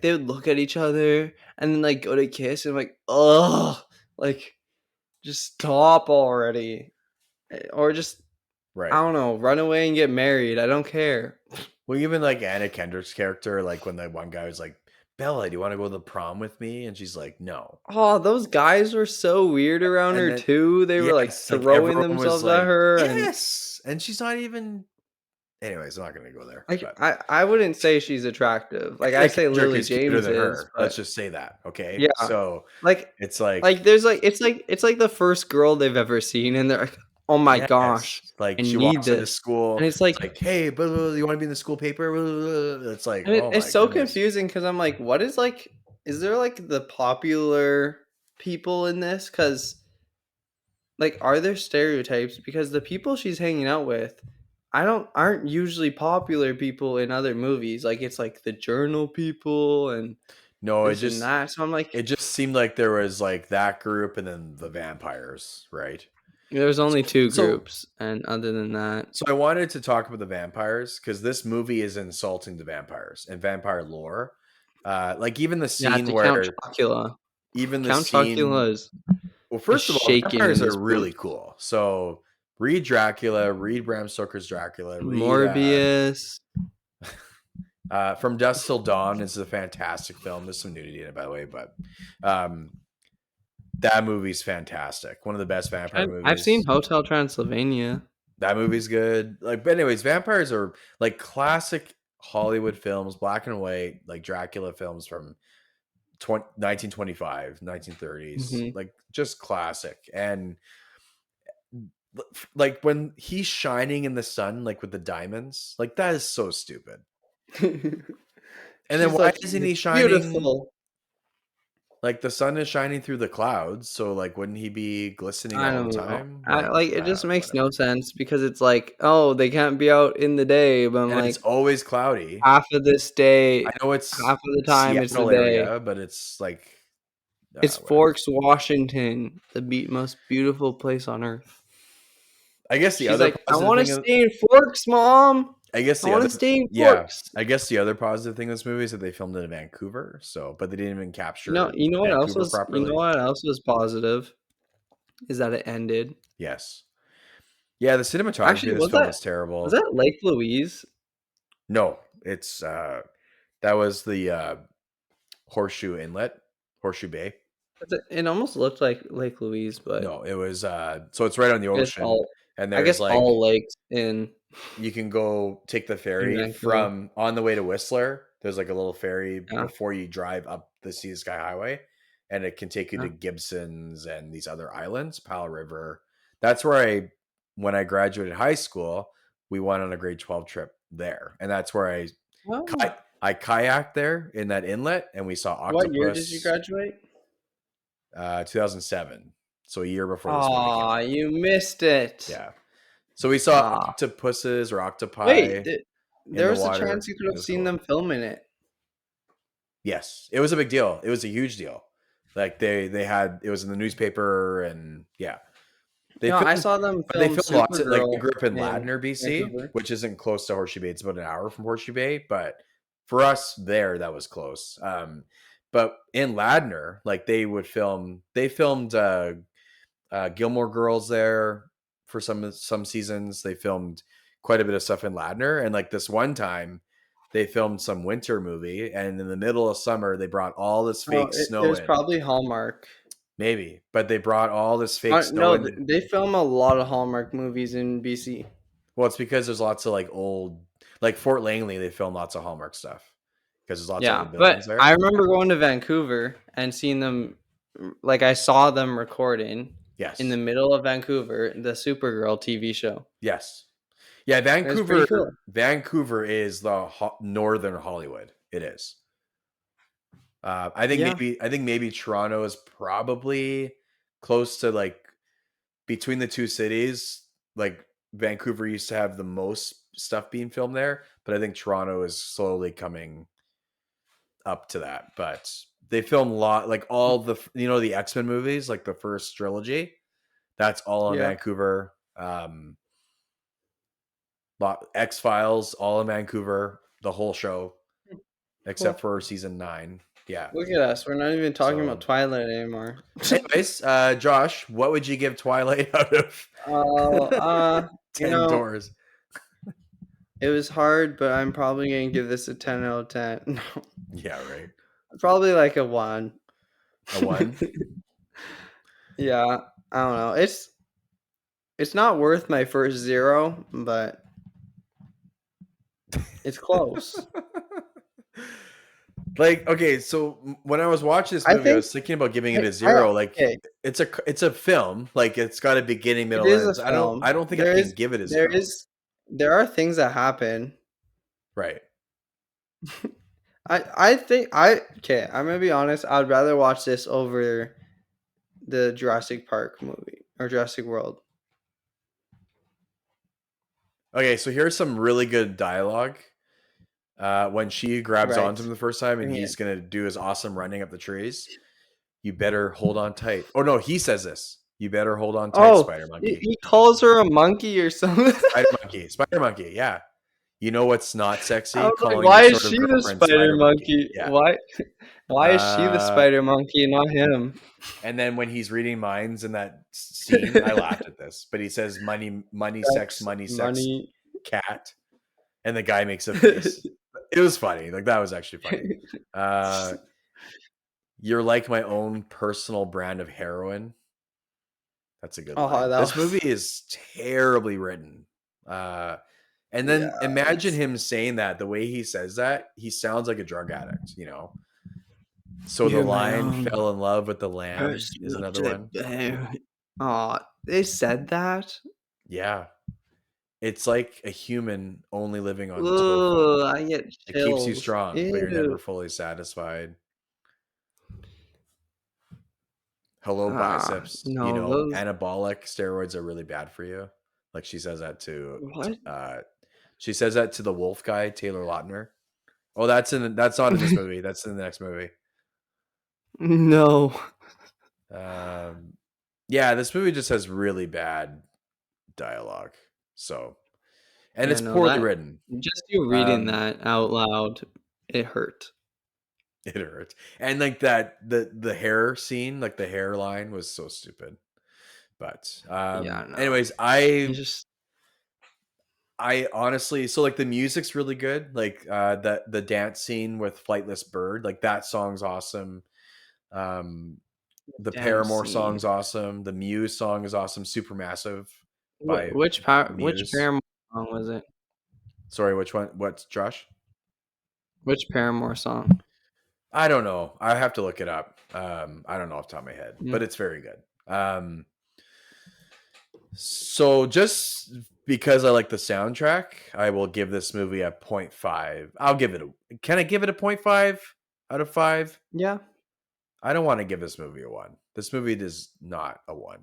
they would look at each other and then like go to kiss and I'm like, oh, like just stop already. Or just Right. I don't know, run away and get married. I don't care. Well, even like Anna Kendrick's character, like when the one guy was like, Bella, do you want to go to the prom with me? And she's like, no. Oh, those guys were so weird around And her then, too. They were like yes, like throwing everyone was themselves at like, her and yes. And she's not even, anyways, I'm not going to go there. like But I wouldn't say she's attractive. Like I Anna say Kendrick Lily is cuter James than is, her. Let's but just say that. Okay. yeah. So Like it's like, there's like it's like the first girl they've ever seen and they're like, "Oh my yes. gosh, Like I she need walks into this." And school. it's It's like like, hey, blah, blah, blah, you want to be in the school paper? Blah, blah, blah. It's like, and oh it's my so goodness. confusing because I'm like, what is like is there like the popular people in this? Because like are there stereotypes? Because the people she's hanging out with aren't usually popular people in other movies. Like it's like the journal people and No, this and that. So I'm it like, just seemed like there was like that group and then the vampires, right? there's So only two so groups, and other than that, so I wanted to talk about the vampires because this movie is insulting to vampires and vampire lore. Like even the yeah, scene to Count where Chocula. even the Count scene Chocula well, is first of all, shaking in vampires are this really boot. cool. So read Dracula, read Bram Stoker's Dracula, read Morbius. From Dusk Till Dawn is a fantastic film. There's some nudity in it, by the way, but um That movie's fantastic. One of the best vampire I've seen movies. Hotel Transylvania. That movie's good. Like, but anyways, vampires are like classic Hollywood films, black and white, like Dracula films from 1925, 1930s, Mhm. like just classic. And like when he's shining in the sun, like with the diamonds, like that is so stupid. And then She's why like, isn't he "It's shining? beautiful." Like the sun is shining through the clouds, so like wouldn't he be glistening I all the don't know. time? I Like, like, it just makes whatever. no sense because it's like, "Oh, they can't be out in the day," but I'm And it's like, always cloudy. half of this I day know it's half of the time it's the Seattle day. area, but it's like, It's whatever. Forks, Washington, the most beautiful place on earth. I guess the She's other like, "I positive wanna thing, stay in Forks, mom. I guess I the wanna other, stay in yeah, Forks." I guess the other positive thing in this movie is that they filmed it in Vancouver. So, but they didn't even capture You know what else Vancouver was you know properly. what else was positive? Is that it ended. Yes. Yeah, the cinematography Actually, in this was film that is was terrible. that Lake Louise? No, it's that was the Horseshoe Inlet, Horseshoe Bay. It almost looked like Lake Louise, but No, it was so it's right on the it's ocean, all and I there's guess like all lakes you can go take the in ferry Vancouver. from on the way to Whistler. There's like a little ferry Yeah, before you drive up the Sea to Sky Highway, and it can take you yeah. to Gibson's and these other islands, Powell River. That's where when I graduated high school, we went on a grade 12 trip there, and that's where Oh. I kayaked there in that inlet, and we saw What year did you octopus. graduate? 2007, so a year before this movie came Aw, out. you missed it. Yeah, so we saw Ah, octopuses or wait, octopi in there the was a chance water. you could It have was seen cool. them filming it. Yes, it was a big deal. It was a huge deal. Like they had it was in the newspaper, and yeah, they No, I filmed, saw them but they film filmed lots of like I Supergirl grew up in in Ladner, BC, Vancouver. which isn't close to Horseshoe Bay. It's about an hour from Horseshoe Bay, but for us there, that was close. But in Ladner, like they filmed Gilmore Girls there for some seasons. They filmed quite a bit of stuff in Ladner, and like this one time, they filmed some winter movie, and in the middle of summer, they brought all this Oh, fake it snow was in. probably Hallmark. Maybe, but they brought all this fake snow No, in. they film a lot of Hallmark movies in BC. Well, it's because there's lots of like old, like Fort Langley. They film lots of Hallmark stuff because there's lots of Yeah, old but buildings I there. remember going to Vancouver and seeing them, like I saw them recording in the Yes, middle of Vancouver, the Supergirl TV show. yes, yeah. It was pretty cool. Vancouver is the northern Hollywood. It is. Yeah. I think maybe Toronto is probably close to like between the two cities. Like Vancouver used to have the most stuff being filmed there, but I think Toronto is slowly coming up to that. But they film a lot, like all the the X-Men movies, like the first trilogy. That's all in Yeah. Vancouver. X Files, all in Vancouver. The whole show, except Cool. for season 9. Yeah. Look at us. We're not even talking about So Twilight anymore. anyways, Josh, what would you give Twilight out of Oh, 10 doors? it was hard, but I'm probably gonna give this a 10 out of 10. Yeah, right. No, probably like a 1. A 1? Yeah, I don't know. It's not worth my first 0, but it's close. Like, okay, so when I was watching this I movie, I think was thinking about giving it a I 0. Like, okay, it's a film. Like, it's got a beginning, it middle, is a ends. film. I don't think I can give it a There 0. is there are things that happen. Right. I think okay, I'm gonna be honest, I'd rather watch this over the Jurassic Park movie or Jurassic World. Okay, so here's some really good dialogue. When she grabs Right. onto him the first time and Bring it. he's gonna do his awesome running up the trees. You better hold on tight. Oh no, he says this. You better hold on tight, Oh, Spider he Monkey. he calls her a monkey or something. Spider Monkey. Spider Monkey. Yeah. You know what's not I sexy? was like, Calling your "Why is sort of she the girlfriend spider Spider Monkey. monkey? Yeah. Why is she the Uh, spider monkey, not him?" and then when he's reading minds in that scene, I laughed at this, but he says Sex, money, sex, money. cat. And the guy makes a face. It was funny. Like that was actually funny. Uh, You're like my own personal brand of heroin. That's a good Oh, line. that This movie was is terribly written. Uh, and then yeah. imagine It's him saying that. The way he says that, he sounds like a drug addict, you know? So the you're my line own "fell in love with the lamb" is personal another one. Oh, they said that? Yeah. It's like a human only living on tofu. Ooh, I get It keeps you chills. strong, but you're never Ew. fully satisfied. Hello, Ah, biceps. You no, know, those anabolic steroids are really bad for you. Like she says that to, what? she says that to the wolf guy, Taylor Lautner. Oh, that's not in this movie. That's in the next movie. No. Um, yeah, this movie just has really bad dialogue. So, and Yeah, it's no, poorly that written. just you reading Um, that out loud, it hurt. it hurts. And like that, the hair scene, like the hairline was so stupid. But Yeah, no. anyways, It just I honestly, so like the music's really good. Like the dance scene with Flightless Bird, like that song's awesome. Um the dance Paramore scene. song's awesome. The Muse song is awesome. Supermassive by Which Muse. Paramore song was it? Sorry, which one? What's Josh? Which Paramore song? I don't know. I have to look it up. I don't know off the top of my head, Mm, but it's very good. So just because I like the soundtrack, I will give this movie a point 0.5. I'll give it a Can I give it a point 0.5 out of 5? yeah. I don't want to give this movie a 1. This movie is not a 1.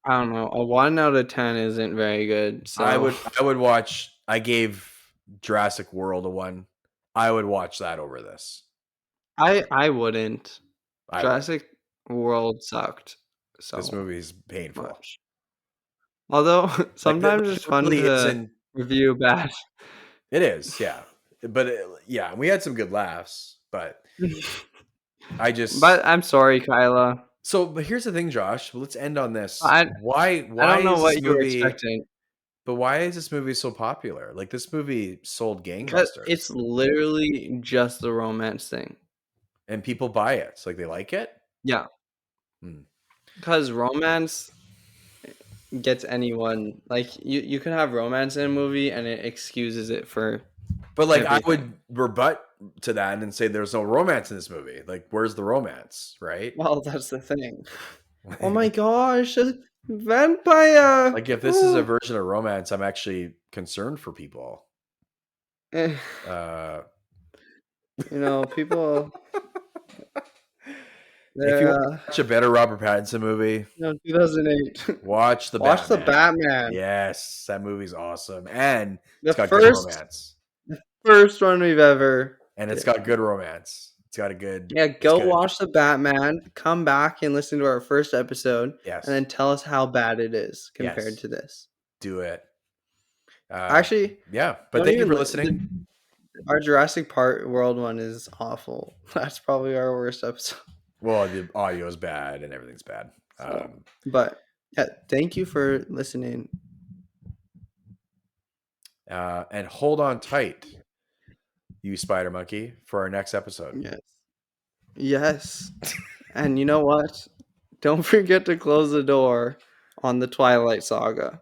I don't know. A 1 out of 10 isn't very good, so I would watch I gave Jurassic World a 1. I would watch that over this. I wouldn't. I would. Jurassic World sucked This so movie is painful. much. Although Like sometimes like it's fun really to isn't review bad. it is, yeah. But yeah, we had some good laughs, but I just But I'm sorry, Kyla. so, but here's the thing, Josh. Let's end on this. I I Why don't know is this what you were movie? expecting. But why is this movie so popular? Like this movie sold 'Cause it's gangbusters, literally just the romance thing. and people buy it. It's like they like it. Yeah, Hmm. because romance gets anyone like, you can have romance in a movie, and it excuses it for But like, I everything. would rebut to that and say there's no romance in this movie. Like, where's the romance, right? Well, that's the thing. Oh my gosh, a vampire! Like, if this is a Ooh. version of romance, I'm actually concerned for people. Eh, Uh, people, if you they're, want to watch a better Robert Pattinson movie, 2008. watch The Watch The Batman. Batman. Yes, that movie's awesome, and The it's got good first romance. first one we've ever And it's did. got good romance. It's got a good. Yeah, It's go good. watch The Batman, come back and listen to our first episode, and Yes. then tell us how bad it is compared Yes. to this. Do it. Uh, Actually, yeah. But don't thank you even for listening. our Jurassic Park World one is awful. That's probably our worst episode. Well, the audio is bad and everything's bad. So, but yeah, thank you for listening. And hold on tight, you spider monkey, for our next episode. Yes. Yes. And you know what? Don't forget to close the door on the Twilight Saga.